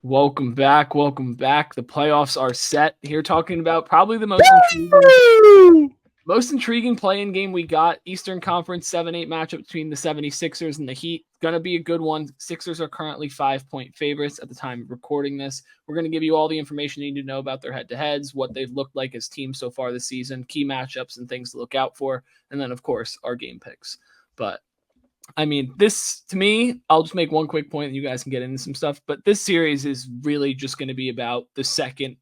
Welcome back. Welcome back. The playoffs are set. Here talking about probably the most intriguing play-in game we got. Eastern Conference 7-8 matchup between the 76ers and the Heat. Going to be a good one. Sixers are currently 5-point favorites at the time of recording this. We're going to give you all the information you need to know about their head-to-heads, what they've looked like as teams so far this season, key matchups and things to look out for, and then, of course, our game picks. But I mean, this to me, I'll just make one quick point and you guys can get into some stuff. But this series is really just going to be about the second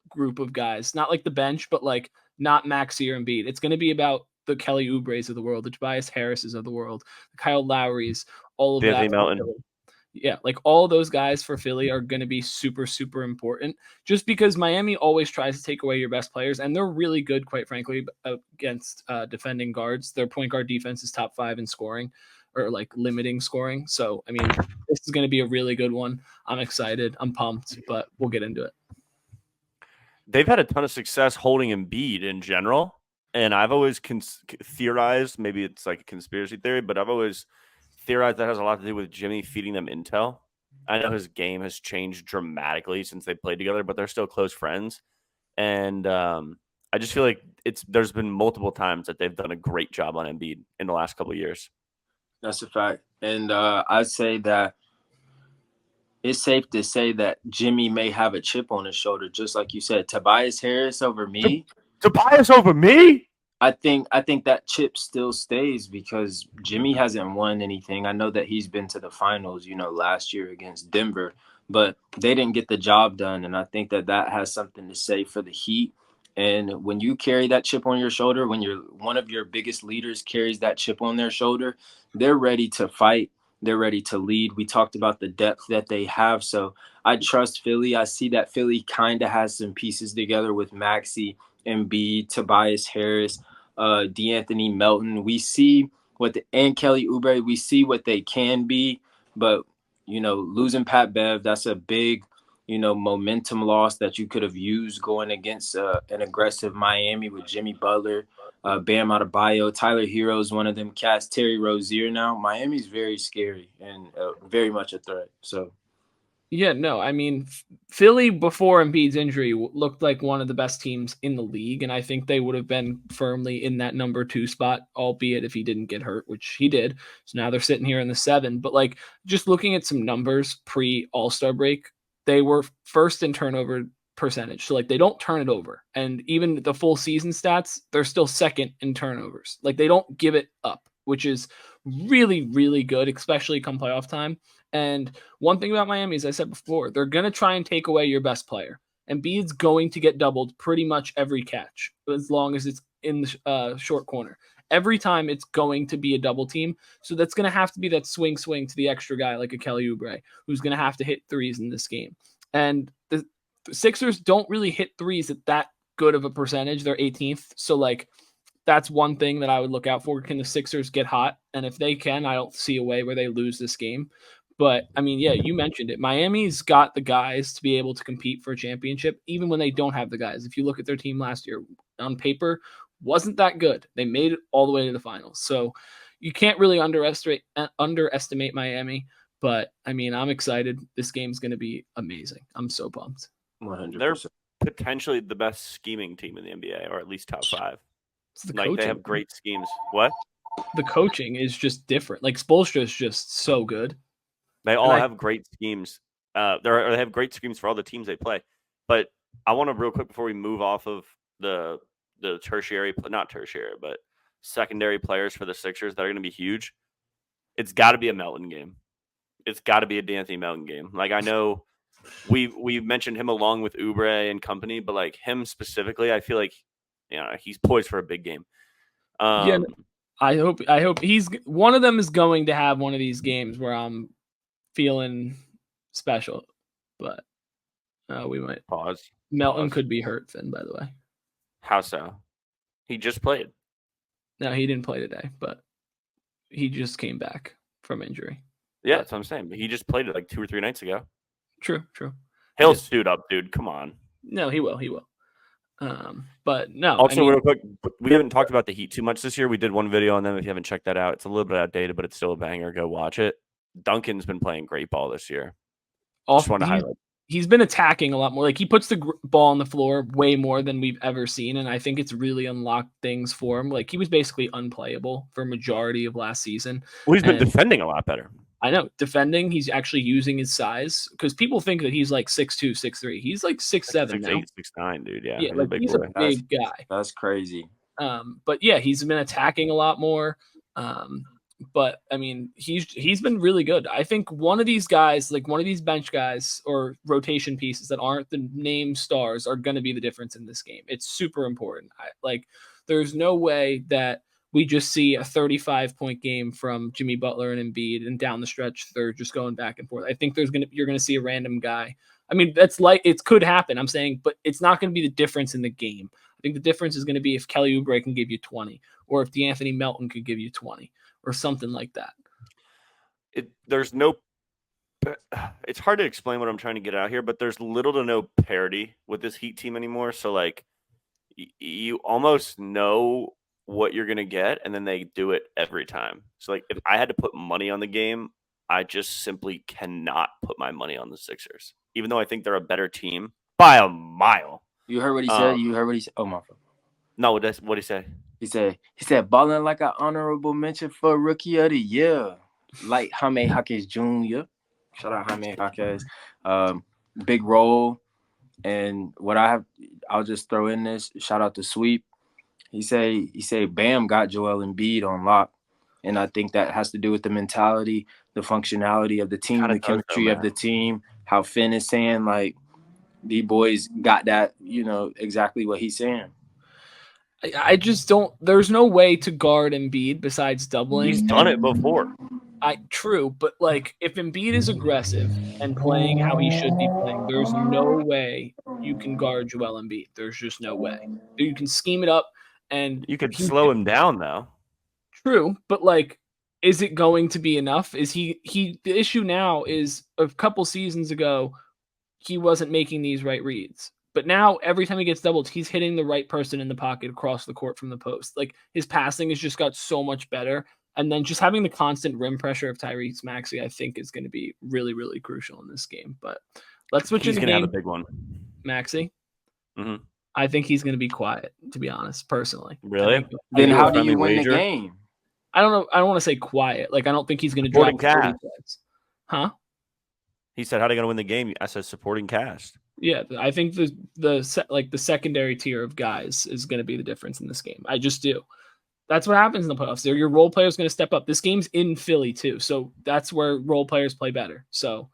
group of guys, not like the bench, but like not Maxey or Embiid. It's going to be about the Kelly Oubre's of the world, the Tobias Harris's of the world, the Kyle Lowry's, all of Anthony that. Melton. Yeah, like all those guys for Philly are going to be super, super important just because Miami always tries to take away your best players, and they're really good, quite frankly, against defending guards. Their point guard defense is top 5 in scoring or like limiting scoring. So, I mean, this is going to be a really good one. I'm excited. I'm pumped, but we'll get into it. They've had a ton of success holding Embiid in general, and I've always theorized, maybe it's like a conspiracy theory, but I've always theorized that has a lot to do with Jimmy feeding them intel. I know his game has changed dramatically since they played together, but they're still close friends. And I just feel like there's been multiple times that they've done a great job on Embiid in the last couple of years. That's a fact. And I'd say that it's safe to say that Jimmy may have a chip on his shoulder, just like you said. Tobias Harris over me. Tobias over me? I think that chip still stays because Jimmy hasn't won anything. I know that he's been to the finals, last year against Denver, but they didn't get the job done. And I think that has something to say for the Heat. And when you carry that chip on your shoulder, when one of your biggest leaders carries that chip on their shoulder, they're ready to fight. They're ready to lead. We talked about the depth that they have. So I trust Philly. I see that Philly kind of has some pieces together with Maxey, Embiid, Tobias Harris, DeAnthony Melton. We see and Kelly Oubre, we see what they can be. But, losing Pat Bev, that's a big, momentum loss that you could have used going against an aggressive Miami with Jimmy Butler, Bam Adebayo, Tyler Hero is one of them cats, Terry Rozier now. Miami's very scary and very much a threat. So, yeah, no, I mean, Philly before Embiid's injury looked like one of the best teams in the league, and I think they would have been firmly in that number 2 spot, albeit if he didn't get hurt, which he did. So now they're sitting here in the 7. But like just looking at some numbers pre-All-Star break, they were first in turnover percentage. So like they don't turn it over. And even the full season stats, they're still second in turnovers. Like they don't give it up, which is really, really good, especially come playoff time. And one thing about Miami, as I said before, they're going to try and take away your best player. Embiid's going to get doubled pretty much every catch as long as it's in the short corner. Every time it's going to be a double team. So that's going to have to be that swing to the extra guy like a Kelly Oubre, who's going to have to hit threes in this game. And the Sixers don't really hit threes at that good of a percentage. They're 18th. So like that's one thing that I would look out for. Can the Sixers get hot? And if they can, I don't see a way where they lose this game. But, I mean, yeah, you mentioned it. Miami's got the guys to be able to compete for a championship, even when they don't have the guys. If you look at their team last year, on paper, wasn't that good. They made it all the way to the finals. So you can't really underestimate Miami. But, I mean, I'm excited. This game's going to be amazing. I'm so pumped. 100%. They're potentially the best scheming team in the NBA, or at least top 5. They have great schemes. What? The coaching is just different. Like, Spoelstra is just so good. They all have great schemes. They have great schemes for all the teams they play. But I want to real quick before we move off of the tertiary, not tertiary, but secondary players for the Sixers that are going to be huge. It's got to be a Melton game. It's got to be a DeAnthony Melton game. Like I know we mentioned him along with Oubre and company, but like him specifically, I feel like he's poised for a big game. Yeah, I hope he's one of them is going to have one of these games where I'm feeling special, but we might pause. Melton could be hurt, Finn, by the way. How so? He just played. No, he didn't play today, but he just came back from injury. Yeah, that's what I'm saying. He just played it like 2 or 3 nights ago. True. He'll suit up, dude. Come on. No, he will. But no. Also, real quick, we haven't talked about the Heat too much this year. We did one video on them. If you haven't checked that out, it's a little bit outdated, but it's still a banger. Go watch it. Duncan's been playing great ball this year. Just wanted to highlight. He's been attacking a lot more. Like he puts the ball on the floor way more than we've ever seen, and I think it's really unlocked things for him. Like he was basically unplayable for a majority of last season. Well, he's been defending a lot better. I know, defending. He's actually using his size because people think that he's like 6'2", 6'3". He's like 6'7" now. 6'8", 6'9", dude. Yeah, like he's a big guy. That's crazy. But yeah, he's been attacking a lot more. But I mean, he's been really good. I think one of these guys, like one of these bench guys or rotation pieces that aren't the name stars, are going to be the difference in this game. It's super important. There's no way that we just see a 35-point game from Jimmy Butler and Embiid, and down the stretch they're just going back and forth. I think you're going to see a random guy. I mean, it could happen. I'm saying, but it's not going to be the difference in the game. I think the difference is going to be if Kelly Oubre can give you 20, or if DeAnthony Melton could give you 20. Or something like that. It's hard to explain what I'm trying to get out here, but there's little to no parity with this Heat team anymore. So like, you almost know what you're gonna get, and then they do it every time. So like, if I had to put money on the game, I just simply cannot put my money on the Sixers, even though I think they're a better team by a mile. You heard what he said. You heard what he said. Oh my God. No, what did he say? He said, balling like an honorable mention for Rookie of the Year, like Jaime Jaquez Jr. Shout out Jaime Jaquez. Big role. And I'll just throw in this. Shout out to Sweep. He said, Bam got Joel Embiid on lock. And I think that has to do with the mentality, the functionality of the team, the chemistry of the team, how Finn is saying, like, the boys got that, exactly what he's saying. I just don't. There's no way to guard Embiid besides doubling. He's done it before. True, but like if Embiid is aggressive and playing how he should be playing, there's no way you can guard Joel Embiid. There's just no way. You can scheme it up, and you could slow him down though. True, but like, is it going to be enough? Is he? The issue now is a couple seasons ago, he wasn't making these right reads. But now every time he gets doubled, he's hitting the right person in the pocket across the court from the post. Like his passing has just got so much better. And then just having the constant rim pressure of Tyrese Maxey, I think, is going to be really, really crucial in this game. But let's switch into the game. He's going to have a big one. Maxey? Mm-hmm. I think he's going to be quiet, to be honest, personally. Really? Then how do you win the game? I don't know. I don't want to say quiet. Like, I don't think he's going to drop 40 points. Huh? He said, how are they going to win the game? I said supporting cast. Yeah, I think the secondary tier of guys is going to be the difference in this game. I just do. That's what happens in the playoffs. Your role players going to step up. This game's in Philly too, so that's where role players play better. So,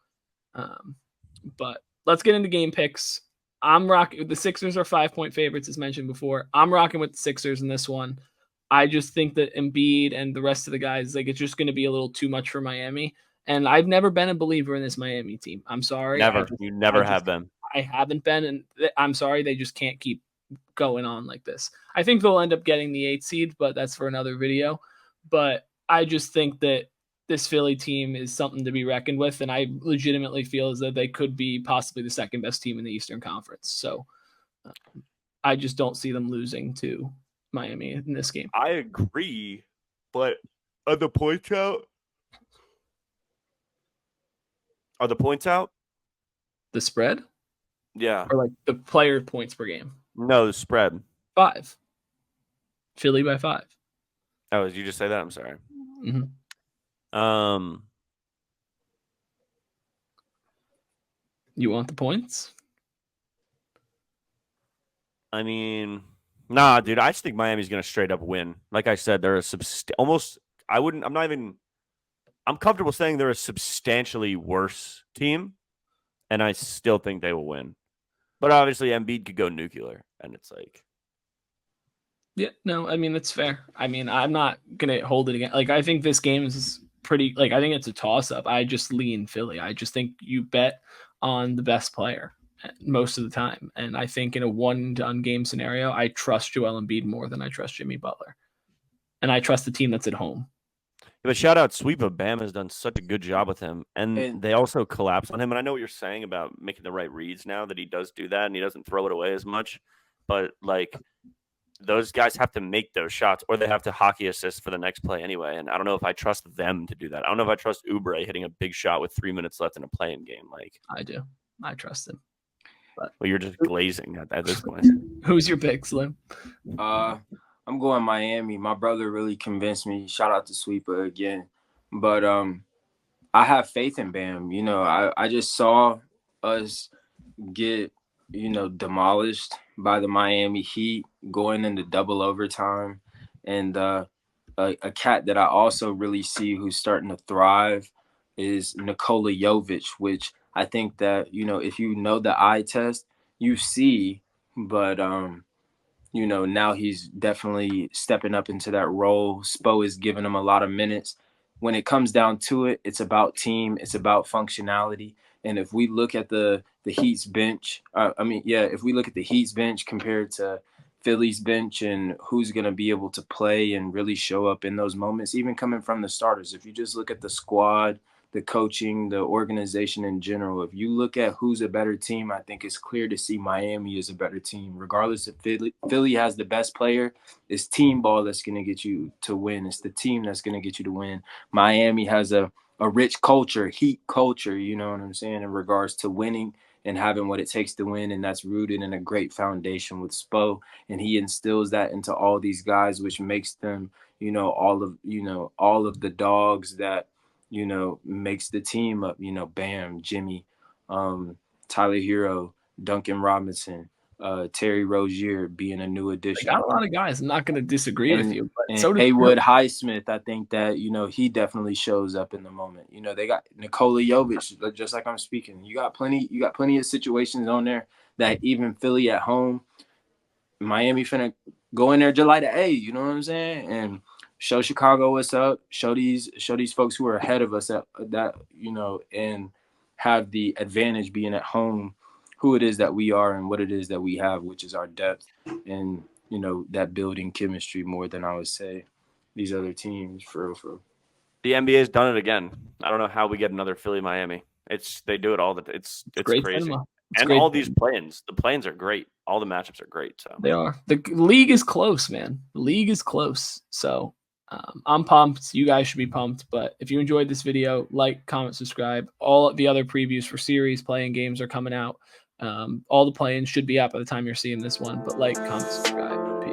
but let's get into game picks. I'm rocking. The Sixers are 5-point favorites, as mentioned before. I'm rocking with the Sixers in this one. I just think that Embiid and the rest of the guys, like, it's just going to be a little too much for Miami. And I've never been a believer in this Miami team. I'm sorry. You never have been. I haven't been, and I'm sorry. They just can't keep going on like this. I think they'll end up getting the 8th seed, but that's for another video. But I just think that this Philly team is something to be reckoned with, and I legitimately feel as though they could be possibly the second best team in the Eastern Conference. So I just don't see them losing to Miami in this game. I agree, but are the points out? Are the points out? The spread? Yeah. Or like the player points per game? No, the spread. 5. Philly by 5. Oh, did you just say that? I'm sorry. Mm-hmm. You want the points? I mean, nah, dude. I just think Miami's going to straight up win. Like I said, they're I'm comfortable saying they're a substantially worse team, and I still think they will win. But obviously, Embiid could go nuclear, and it's like... Yeah, no, I mean, that's fair. I mean, I'm not going to hold it again. Like, I think this game is pretty... Like, I think it's a toss-up. I just lean Philly. I just think you bet on the best player most of the time. And I think in a one-done game scenario, I trust Joel Embiid more than I trust Jimmy Butler. And I trust the team that's at home. But shout out Sweep of Bam has done such a good job with him. And they also collapse on him. And I know what you're saying about making the right reads now, that he does do that and he doesn't throw it away as much. But, like, those guys have to make those shots, or they have to hockey assist for the next play anyway. And I don't know if I trust them to do that. I don't know if I trust Oubre hitting a big shot with 3 minutes left in a playing game. Like, I do. I trust him. But well, you're just glazing at this point. Who's your pick, Slim? I'm going Miami. My brother really convinced me. Shout out to Sweeper again. But I have faith in Bam. You know, I just saw us get, you know, demolished by the Miami Heat going into double overtime. And a cat that I also really see who's starting to thrive is Nikola Jovic, which I think that, you know, if you know the eye test, you see, but you know, now he's definitely stepping up into that role. Spo is giving him a lot of minutes. When it comes down to it, it's about team, it's about functionality. And if we look at the Heat's bench, if we look at the Heat's bench compared to Philly's bench and who's going to be able to play and really show up in those moments, even coming from the starters, if you just look at the squad, the coaching, the organization in general, if you look at who's a better team, I think it's clear to see Miami is a better team. Regardless if Philly has the best player, it's team ball that's going to get you to win. It's the team that's going to get you to win. Miami has a rich culture, Heat culture, you know what I'm saying, in regards to winning and having what it takes to win, and that's rooted in a great foundation with Spo, and he instills that into all these guys, which makes them, you know, all of the dogs that, you know, makes the team up, you know, Bam, Jimmy, Tyler Hero, Duncan Robinson, Terry Rozier being a new addition. They got a lot of guys. I'm not going to disagree with you. But and so Haywood Highsmith, I think that, you know, he definitely shows up in the moment. You know, they got Nikola Jovic, just like I'm speaking. You got plenty of situations on there that even Philly at home, Miami finna go in there July the 8th, you know what I'm saying? And show Chicago what's up. Show these folks who are ahead of us that, you know, and have the advantage being at home, who it is that we are and what it is that we have, which is our depth and, you know, that building chemistry more than I would say these other teams for real. The NBA's done it again. I don't know how we get another Philly Miami. They do it all it's great crazy. cinema. And all these plans, the plans are great. All the matchups are great. So they are. The league is close, man. The league is close. So I'm pumped. You guys should be pumped. But if you enjoyed this video, like, comment, subscribe. All the other previews for series playing games are coming out. All the play-ins should be out by the time you're seeing this one. But like, comment, subscribe. Peace.